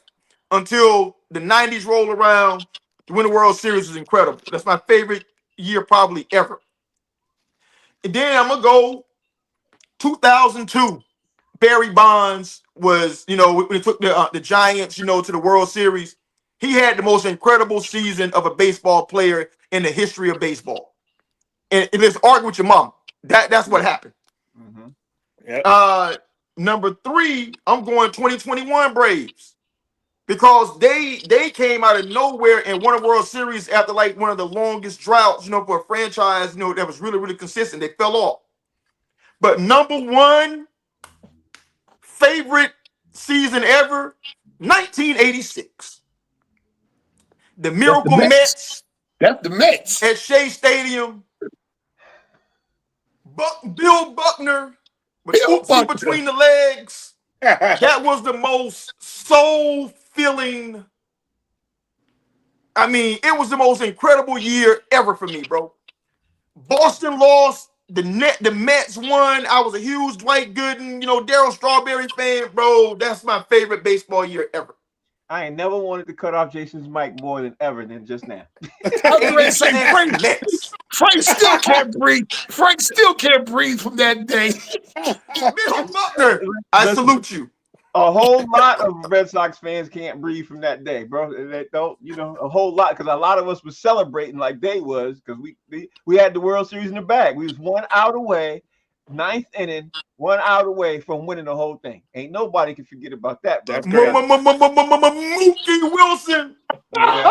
until the 90s rolled around. To win the World Series was incredible. That's my favorite year probably ever. And then I'm going to go 2002. Barry Bonds was, you know, when he took the Giants, you know, to the World Series. He had the most incredible season of a baseball player in the history of baseball. And let's argue with your mom. That's what happened. Mm-hmm. Yep. Number 3, I'm going 2021 Braves because they came out of nowhere and won a World Series after like one of the longest droughts, you know, for a franchise, you know, that was really, really consistent. They fell off. But number 1 favorite season ever, 1986. The Miracle Mets. That's the Mets. At Shea Stadium. Bill Buckner with oopsie between the legs. That was the most soul-filling. I mean, it was the most incredible year ever for me, bro. Boston lost. The Mets won. I was a huge Dwight Gooden, you know, Darryl Strawberry fan, bro. That's my favorite baseball year ever. I ain't never wanted to cut off Jason's mic more than ever than just now. Frank still can't breathe. Frank still can't breathe from that day. Bill Buckner, I salute you. A whole lot of Red Sox fans can't breathe from that day, bro. They don't, you know, a whole lot, because a lot of us was celebrating like they was, because we had the World Series in the bag. We was 1 out away, 9th inning, 1 out away from winning the whole thing. Ain't nobody can forget about that, bro. Mookie Wilson. Yeah.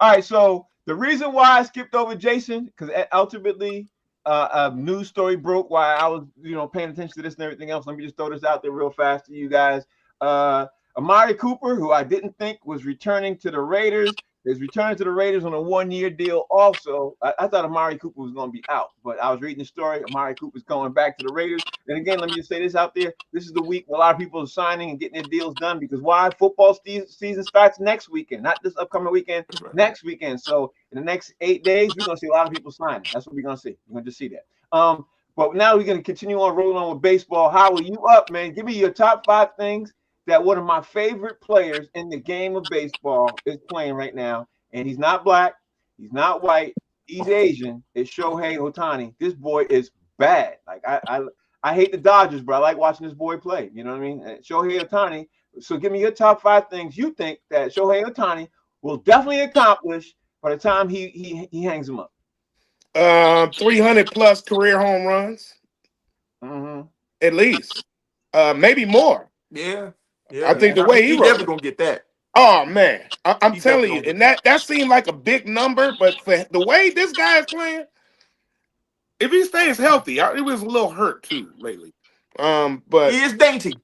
All right, so the reason why I skipped over Jason, because ultimately a news story broke while I was, you know, paying attention to this and everything else. Let me just throw this out there real fast to you guys. Amari Cooper, who I didn't think was returning to the Raiders, is returning to the Raiders on a 1-year deal also. I thought Amari Cooper was going to be out, but I was reading the story. Amari Cooper's going back to the Raiders. And again, let me just say this out there. This is the week where a lot of people are signing and getting their deals done, because why? Football season starts next weekend, not this upcoming weekend, next weekend. So in the next 8 days, we're going to see a lot of people signing. That's what we're going to see. We're going to just see that. But now we're going to continue on rolling on with baseball. How are you up, man? Give me your top 5 things that one of my favorite players in the game of baseball is playing right now. And he's not black, he's not white, he's Asian. It's Shohei Ohtani. This boy is bad. Like I hate the Dodgers, but I like watching this boy play. You know what I mean? Shohei Ohtani. So give me your top 5 things you think that Shohei Ohtani will definitely accomplish by the time he hangs them up. 300 plus career home runs. Mm-hmm. At least. Maybe more. Yeah. I think the way he's definitely gonna get that. Oh man, I'm He telling definitely you, gonna and get that. that seemed like a big number, but for the way this guy is playing, if he stays healthy, he was a little hurt too lately. He But is dainty.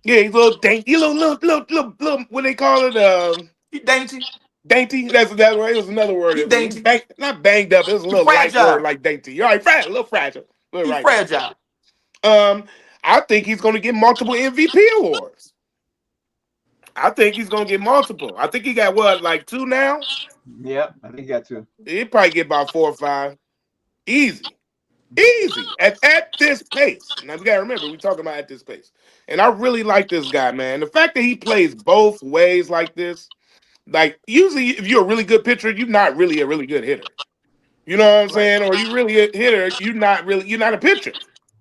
yeah, he's a little dainty, little what they call it, He dainty. dainty. That's right. It was another word. He dainty. Not banged up. It was a He little light word fragile. like dainty. You're right, fragile, a little fragile. A little He right there. fragile. I think he's going to get multiple MVP awards. I think he's going to get multiple. I think he got what, like 2 now? Yep, I think he got 2. He'll probably get about 4 or 5. Easy. At this pace. Now we gotta remember, we're talking about at this pace. And I really like this guy, man. The fact that he plays both ways like this, like usually if you're a really good pitcher, you're not really a really good hitter. You know what I'm Right. saying? Or you really a hitter, you're not a pitcher.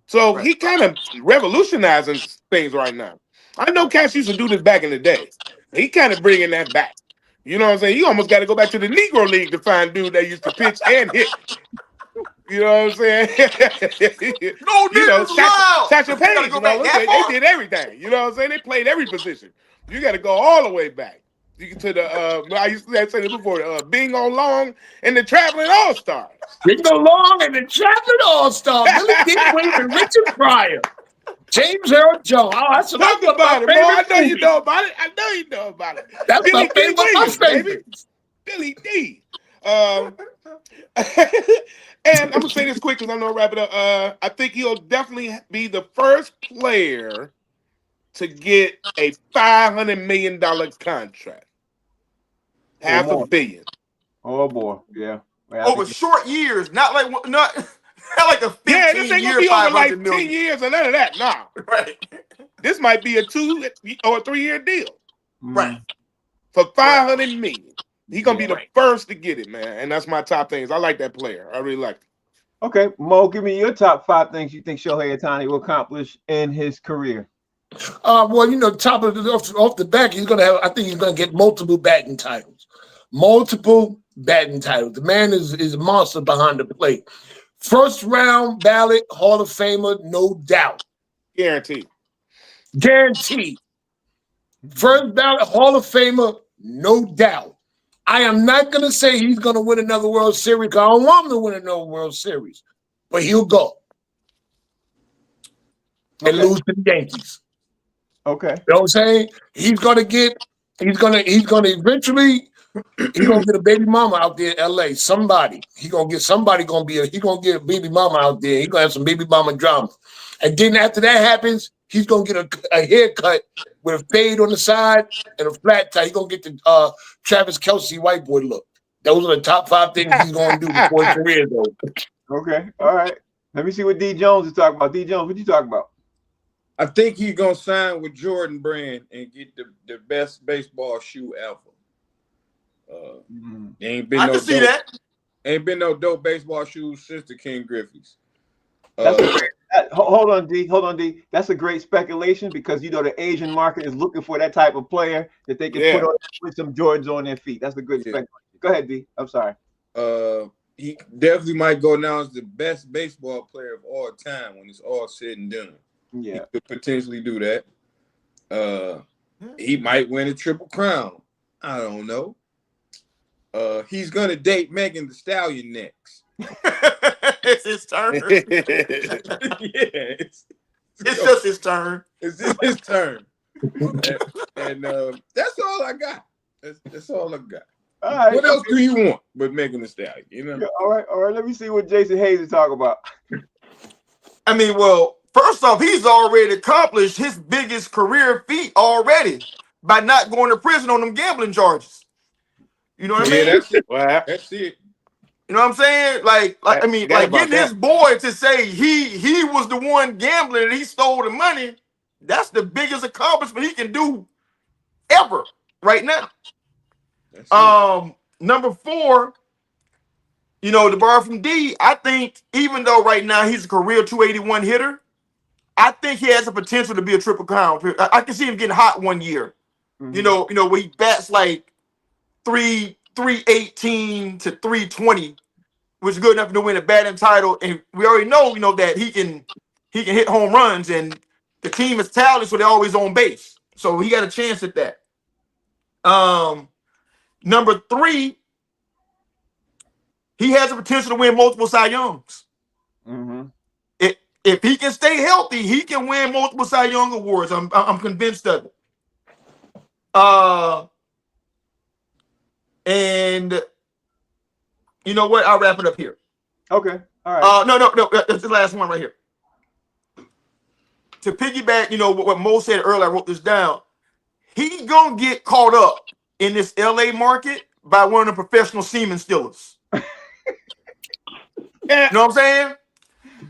So Right. he kind of revolutionizing things right now. I know cats used to do this back in the day. He kind of bringing that back. You know what I'm saying? You almost got to go back to the Negro League to find dude that used to pitch and hit. You know what I'm saying? No You know, niggas allowed. Satchel You gotta Paige, go you back know, that they far? did everything. You know what I'm saying? They played every position. You got to go all the way back. You get to the I used to say this before, Bingo Long and the Traveling All Stars. Bingo Long and the Traveling All-Star, Billy Dinwiddie and Richard Pryor, James Earl Jones. Oh, that's one Talk of my about it, boy. I favorite know you movies. know about it. I know you know about it. That's Billy my D. favorite. My Williams, baby. favorites. Billy D. And I'm gonna say this quick because I'm gonna wrap it up. I think he'll definitely be the first player to get a $500 million contract, Or half a more. billion. Oh boy, yeah. Well, I Over think short years, not not like a Yeah, this ain't gonna 15-year, be over 500 like 10 million. years or none of that. Nah, Right. this might be a 2 or 3 year deal Right. for $500 million. He's gonna be Yeah. the first to get it, man. And that's my top things. I like that player. I really like him. Okay, Mo, give me your top 5 things you think Shohei Ohtani will accomplish in his career. Well, you know, top of the off the back, he's gonna have. I think he's gonna get multiple batting titles. Multiple batting titles. The man is a monster behind the plate. First round ballot Hall of Famer, no doubt, Guaranteed. guaranteed. First ballot Hall of Famer, no doubt. I am not gonna say he's gonna win another World Series because I don't want him to win another World Series, but he'll go and lose to the Yankees. Okay. You know what I'm saying? He's gonna eventually get a baby mama out there in LA. Somebody. He gonna get a baby mama out there. He gonna have some baby mama drama. And then after that happens, he's gonna get a haircut with a fade on the side and a flat tie. He's gonna get the Travis Kelce white boy look. Those are the top 5 things he's gonna do before his career though. Okay. All right. Let me see what D Jones is talking about. D Jones, what you talking about? I think he's gonna sign with Jordan Brand and get the best baseball shoe ever. Ain't been I no can see dope, that. ain't been no dope baseball shoes since the King Griffey's. That's a great, hold on, D. That's a great speculation because you know the Asian market is looking for that type of player that they can put some Jordans on their feet. That's a good speculation. Go ahead, D. I'm sorry. He definitely might go down as the best baseball player of all time when it's all said and done. Yeah. He could potentially do that. He might win a Triple Crown. I don't know. He's gonna date Megan Thee Stallion next. It's his turn. Yeah, It's just his turn. It's just his turn. and that's all I got. That's all I got. All right. What else do you want but Megan Thee Stallion? You know. Yeah, all right. Let me see what Jason Hayes is talking about. I mean, well, first off, he's already accomplished his biggest career feat already by not going to prison on them gambling charges. You know what I mean? That's it. Well, That's it. You know what I'm saying? Like I mean, forgot like about getting his boy to say he was the one gambling and he stole the money. That's the biggest accomplishment he can do ever right now. That's it. Number 4, you know, to borrow from D, I think even though right now he's a career 281 hitter, I think he has the potential to be a triple crown. I can see him getting hot one year. You know, where he bats like 318 to 320, which is good enough to win a batting title. And we already know, you know, that he can hit home runs, and the team is talented, so they're always on base. So he got a chance at that. Number 3, he has the potential to win multiple Cy Youngs. Mm-hmm. If he can stay healthy, he can win multiple Cy Young awards. I'm convinced of it. And you know what? I'll wrap it up here. Okay. All right. No. That's the last one right here. To piggyback, what Mo said earlier, I wrote this down. He gonna get caught up in this LA market by one of the professional semen stealers. Yeah. You know what I'm saying?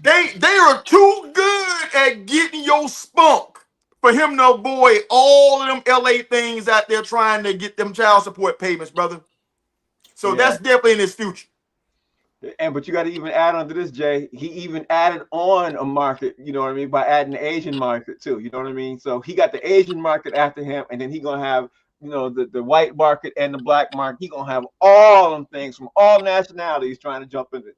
They are too good at getting your spunk for him to avoid all of them LA things out there trying to get them child support payments, brother. So that's definitely in his future. But you got to even add on to this, Jay. He even added on a market, you know what I mean, by adding the Asian market too. You know what I mean? So he got the Asian market after him, and then he gonna have, the white market and the black market. He gonna have all them things from all nationalities trying to jump into.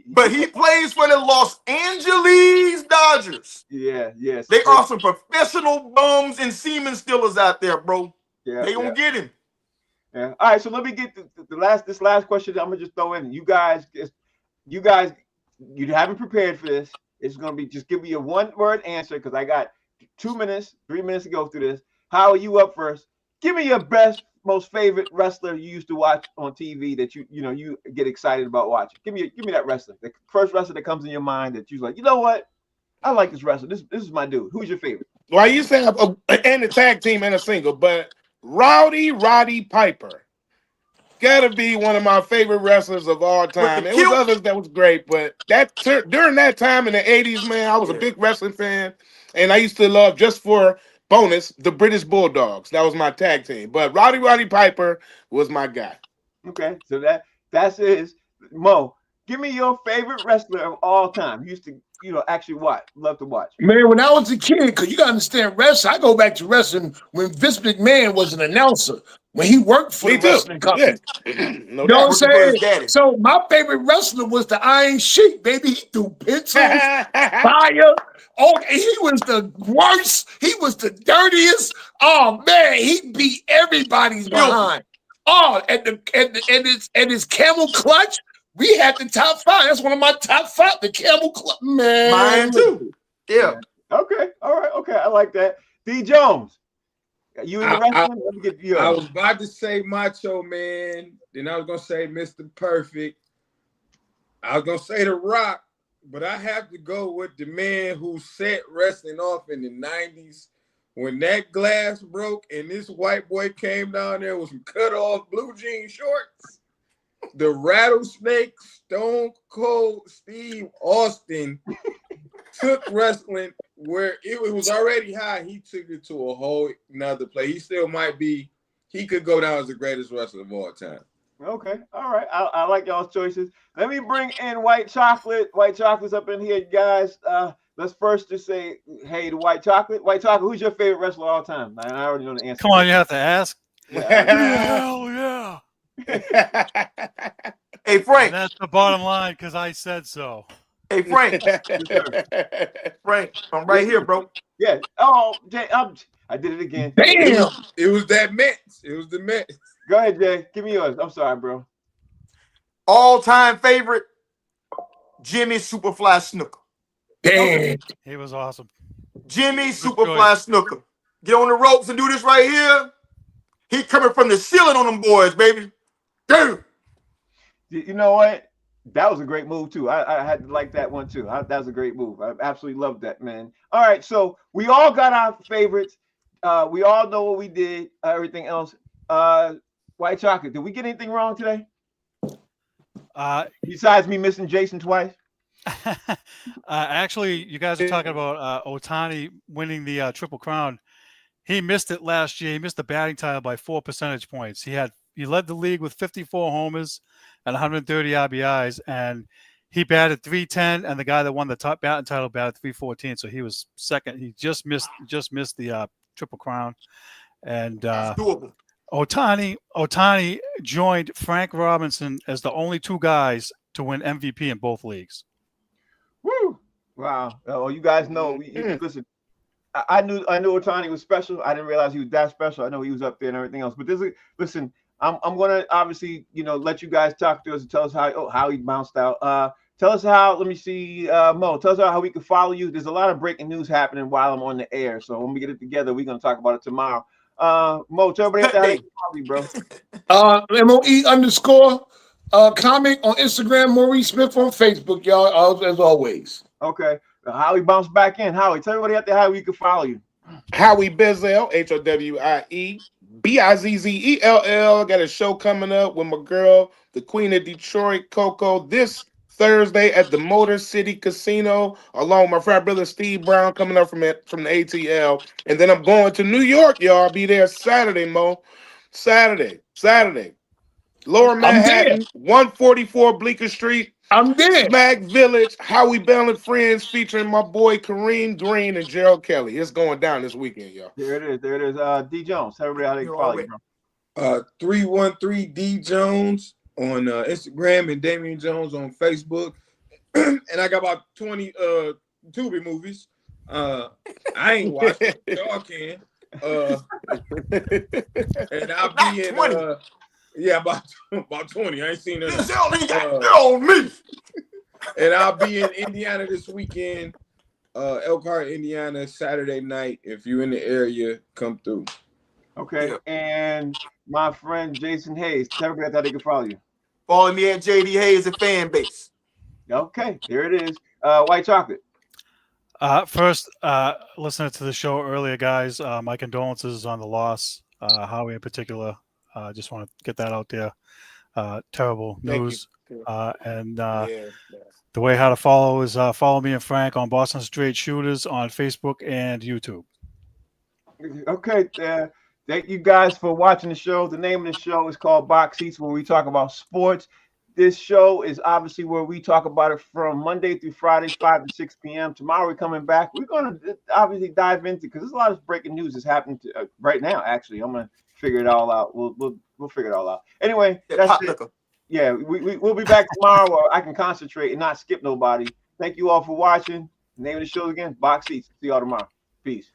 But he plays for the Los Angeles Dodgers. Yes. They are some professional bums and semen stealers out there, bro. Yeah, they gonna get him. Yeah. All right. So let me get this last question. I'm gonna just throw in. You guys, you haven't prepared for this. It's gonna be just give me a 1-word answer because I got 2 minutes, 3 minutes to go through this. How are you up first? Give me your best, most favorite wrestler you used to watch on TV that you get excited about watching. Give me that wrestler. The first wrestler that comes in your mind that you're like, you know what? I like this wrestler. This is my dude. Who's your favorite? Well, I used to have and a tag team and a single, but Roddy Piper gotta be one of my favorite wrestlers of all time. There was others that was great, but during that time in the 80s, man, I was a big wrestling fan, and I used to love, just for bonus, the British Bulldogs. That was my tag team. But Roddy Piper was my guy. Okay, so that's his. Mo, give me your favorite wrestler of all time. You used to, actually love to watch. Man, when I was a kid, because you got to understand wrestling, I go back to wrestling when Vince McMahon was an announcer, when he worked for the wrestling company. Yeah. No, you know what I'm saying? So my favorite wrestler was the Iron Sheik, baby. He threw pencils, fire. Oh, he was the worst. He was the dirtiest. Oh man, he beat everybody's behind. Oh, and his camel clutch. We had the top 5. That's one of my top 5. The camel clutch, man. Mine too. Yeah. Okay. All right. Okay. I like that. D. Jones. You in the wrestling? Let me get you. I was about to say Macho Man. Then I was gonna say Mr. Perfect. I was gonna say The Rock, but I have to go with the man who set wrestling off in the 90s. When that glass broke and this white boy came down there with some cut off blue jean shorts, the Rattlesnake Stone Cold Steve Austin took wrestling where it was already high. He took it to a whole nother place. He still might be, he could go down as the greatest wrestler of all time. Okay. All right. I like y'all's choices. Let me bring in White Chocolate. White Chocolate's up in here, guys. Let's first just say, hey, to White Chocolate. White Chocolate, who's your favorite wrestler of all time? I already know the answer. Come on, you have to ask. Hell yeah. Hey, Frank. And that's the bottom line because I said so. Hey, Frank. Frank, I'm right here, bro. Yeah. Oh, Jay, I did it again. Damn. It was that Mets. It was the Mets. Go ahead, Jay. Give me yours. I'm sorry, bro. All-time favorite, Jimmy Superfly Snooker. Damn. He was awesome. Jimmy Superfly Snooker. Get on the ropes and do this right here. He coming from the ceiling on them boys, baby. Damn. You know what? That was a great move too. I had to like that one too. That was a great move. I absolutely loved that, man. All right, so we all got our favorites. We all know what we did. Everything else. White Chocolate. Did we get anything wrong today? Besides me missing Jason twice. Actually, you guys are talking about Otani winning the Triple Crown. He missed it last year. He missed the batting title by 4 percentage points. He led the league with 54 homers and 130 RBIs, and he batted .310, and the guy that won the top batting title batted .314. So he was second. He just missed the Triple Crown, and Otani joined Frank Robinson as the only 2 guys to win MVP in both leagues. Woo! Wow. Oh, you guys know. Listen, I knew Otani was special. I didn't realize he was that special. I know he was up there and everything else. But listen, I'm gonna obviously let you guys talk to us and tell us how he bounced out. Tell us how. Let me see, Mo. Tell us how we can follow you. There's a lot of breaking news happening while I'm on the air. So when we get it together, we're gonna talk about it tomorrow. Mo, tell everybody how they can follow you, bro. MOE_. Comment on Instagram, Maurice Smith on Facebook, y'all, as always. Okay. Howie bounced back in. Howie, tell everybody out there how we can follow you. Howie Bizzell, HOWIE BIZZELL. Got a show coming up with my girl, the Queen of Detroit, Coco, this Thursday at the Motor City Casino, along with my frat brother Steve Brown coming up from the ATL. And then I'm going to New York, y'all. I'll be there Saturday, Mo. Saturday. Lower Manhattan, 144 Bleecker Street. I'm there. Smack Village, Howie Bell and Friends, featuring my boy Kareem Green and Gerald Kelly. It's going down this weekend, y'all. There it is. D Jones, tell everybody how they can follow you, bro. 313 D Jones on Instagram and Damian Jones on Facebook. And I got about 20 Tubi movies. I ain't watching. Y'all can. And I'll be in 20. About 20. I ain't seen that. On me. And I'll be in Indiana this weekend. Elkhart, Indiana, Saturday night. If you're in the area, come through. Okay. Yeah. And my friend Jason Hayes, tell everybody how they can follow you. Follow me at JD Hayes and fan base. Okay, there it is. White Chocolate. First, listening to the show earlier, guys, my condolences on the loss. Howie in particular. Just want to get that out there. Terrible news. The way how to follow is follow me and Frank on Boston Straight Shooters on Facebook and YouTube. Okay. Thank you guys for watching the show. The name of the show is called Box Seats, where we talk about sports. This show is obviously where we talk about it from Monday through Friday, 5 to 6 p.m. Tomorrow we're coming back. We're going to obviously dive into, because there's a lot of breaking news that's happening right now, actually. I'm going to figure it all out. We'll figure it all out. Anyway, that's it. Yeah, we'll be back tomorrow, or I can concentrate and not skip nobody. Thank you all for watching. The name of the show again, Box Seats. See y'all tomorrow. Peace.